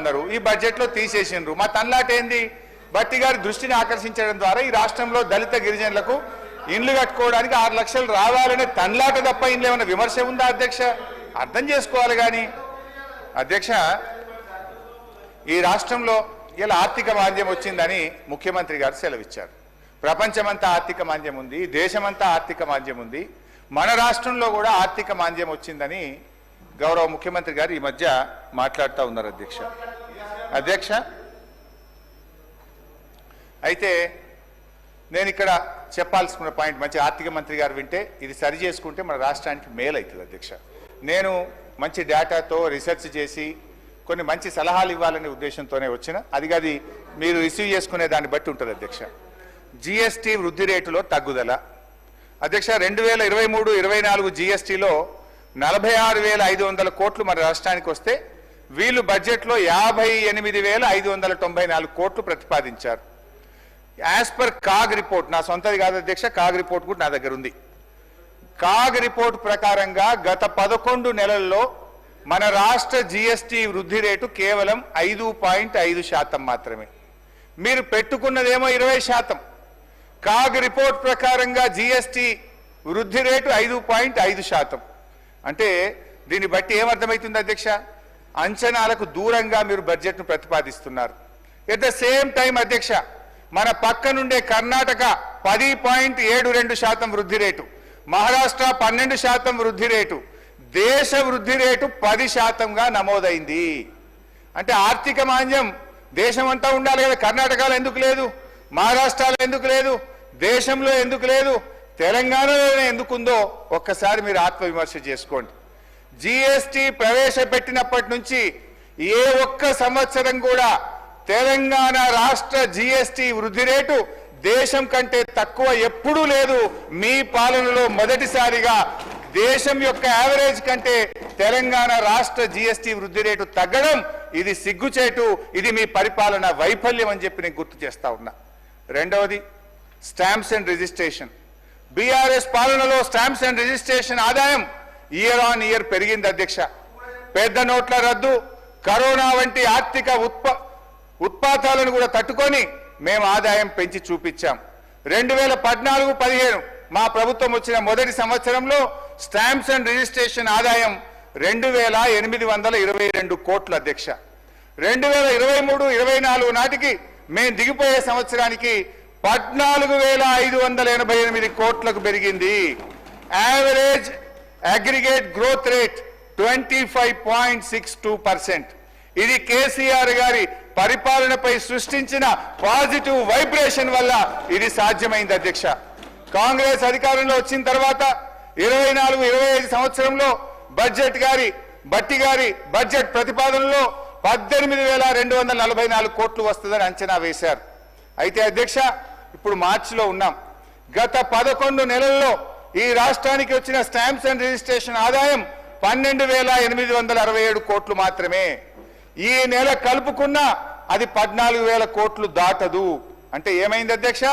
అన్నారు, ఈ బడ్జెట్లో తీసేసిండ్రు. మా తన్లాట ఏంది? బట్టి గారి దృష్టిని ఆకర్షించడం ద్వారా ఈ రాష్ట్రంలో దళిత గిరిజనులకు ఇండ్లు కట్టుకోవడానికి 6 లక్షలు రావాలనే తన్లాట తప్ప ఇంట్లో ఏమైనా విమర్శ ఉందా అధ్యక్ష? అర్థం చేసుకోవాలి. కానీ అధ్యక్ష, ఈ రాష్ట్రంలో ఇలా ఆర్థిక మాంద్యం వచ్చిందని ముఖ్యమంత్రి గారు సెలవిచ్చారు. ప్రపంచమంతా ఆర్థిక మాంద్యం ఉంది, దేశమంతా ఆర్థిక మాంద్యం ఉంది, మన రాష్ట్రంలో కూడా ఆర్థిక మాంద్యం వచ్చిందని గౌరవ ముఖ్యమంత్రి గారు ఈ మధ్య మాట్లాడుతూ ఉన్నారు అధ్యక్ష. అయితే నేను ఇక్కడ చెప్పాల్సుకున్న పాయింట్, మంచి ఆర్థిక మంత్రి గారు వింటే ఇది సరి చేసుకుంటే మన రాష్ట్రానికి మేలు అవుతుంది అధ్యక్ష. నేను మంచి డేటాతో రీసెర్చ్ చేసి కొన్ని మంచి సలహాలు ఇవ్వాలనే ఉద్దేశంతోనే వచ్చిన, అది మీరు రిసీవ్ చేసుకునే దాన్ని బట్టి ఉంటుంది అధ్యక్ష. జిఎస్టీ వృద్ధి రేటులో తగ్గుదల అధ్యక్ష. 2023-24 జిఎస్టీలో 46,500 కోట్లు మన రాష్ట్రానికి వస్తే వీళ్ళు బడ్జెట్లో 58,594 కోట్లు ప్రతిపాదించారు. యాజ్ పర్ కాగ్ రిపోర్ట్, నా సొంతది కాదు అధ్యక్ష, కాగ్ రిపోర్ట్ కూడా నా దగ్గర ఉంది. కాగ్ రిపోర్ట్ ప్రకారంగా గత 11 నెలల్లో మన రాష్ట్ర జిఎస్టీ వృద్ధి రేటు కేవలం 5.5% మాత్రమే. మీరు పెట్టుకున్నదేమో 20%. కాగ్ రిపోర్ట్ ప్రకారంగా జిఎస్టీ వృద్ధి రేటు 5.5%. అంటే దీన్ని బట్టి ఏమర్థమవుతుంది అధ్యక్ష? అంచనాలకు దూరంగా మీరు బడ్జెట్ను ప్రతిపాదిస్తున్నారు. ఎట్ ద సేమ్ టైం అధ్యక్ష, మన పక్క నుండే కర్ణాటక 10.72% వృద్ధి రేటు, మహారాష్ట్ర 12% వృద్ధి రేటు, దేశ వృద్ధి రేటు 10%గా నమోదైంది. అంటే ఆర్థిక మాంద్యం దేశమంతా ఉండాలి కదా, కర్ణాటకలో ఎందుకు లేదు, మహారాష్ట్రలో ఎందుకు లేదు, దేశంలో ఎందుకు లేదు, తెలంగాణలో ఎందుకుందో ఒక్కసారి మీరు ఆత్మవిమర్శ చేసుకోండి. జిఎస్టీ ప్రవేశపెట్టినప్పటి నుంచి ఏ ఒక్క సంవత్సరం కూడా తెలంగాణ రాష్ట్ర జిఎస్టీ వృద్ధి రేటు దేశం కంటే తక్కువ ఎప్పుడూ లేదు. మీ పాలనలో మొదటిసారిగా దేశం యొక్క యావరేజ్ కంటే తెలంగాణ రాష్ట్ర జిఎస్టీ వృద్ధి రేటు తగ్గడం ఇది సిగ్గుచేటు, ఇది మీ పరిపాలన వైఫల్యం అని చెప్పి నేను గుర్తు చేస్తా ఉన్నా. రెండవది స్టాంప్స్ అండ్ రిజిస్ట్రేషన్. బీఆర్ఎస్ పాలనలో స్టాంప్స్ అండ్ రిజిస్ట్రేషన్ ఆదాయం ఇయర్ ఆన్ ఇయర్ పెరిగింది అధ్యక్ష. పెద్ద నోట్ల రద్దు, కరోనా వంటి ఆర్థిక ఉత్పాతాలను కూడా తట్టుకొని మేము ఆదాయం పెంచి చూపించాం. 2014-15 మా ప్రభుత్వం వచ్చిన మొదటి సంవత్సరంలో స్టాంప్స్ అండ్ రిజిస్ట్రేషన్ ఆదాయం 2,822 కోట్లు అధ్యక్ష. 2023-24 నాటికి మేము దిగిపోయే సంవత్సరానికి 14,588 కోట్లకు పెరిగింది. Average aggregate growth rate 25.62%. ఇది కేసీఆర్ గారి పరిపాలనపై సృష్టించిన పాజిటివ్ వైబ్రేషన్ వల్ల ఇది సాధ్యమైంది అధ్యక్ష. కాంగ్రెస్ అధికారంలో వచ్చిన తర్వాత 24-25 సంవత్సరంలో బట్టి గారి బడ్జెట్ ప్రతిపాదనలో 18,244 కోట్లు వస్తుందని అంచనా వేశారు. అయితే అధ్యక్ష, ఇప్పుడు మార్చిలో ఉన్నాం. గత 11 నెలల్లో ఈ రాష్ట్రానికి వచ్చిన స్టాంప్స్ అండ్ రిజిస్ట్రేషన్ ఆదాయం 12,867 కోట్లు మాత్రమే. ఈ నెల కలుపుకున్నా అది 14,000 కోట్లు దాటదు. అంటే ఏమైంది అధ్యక్ష?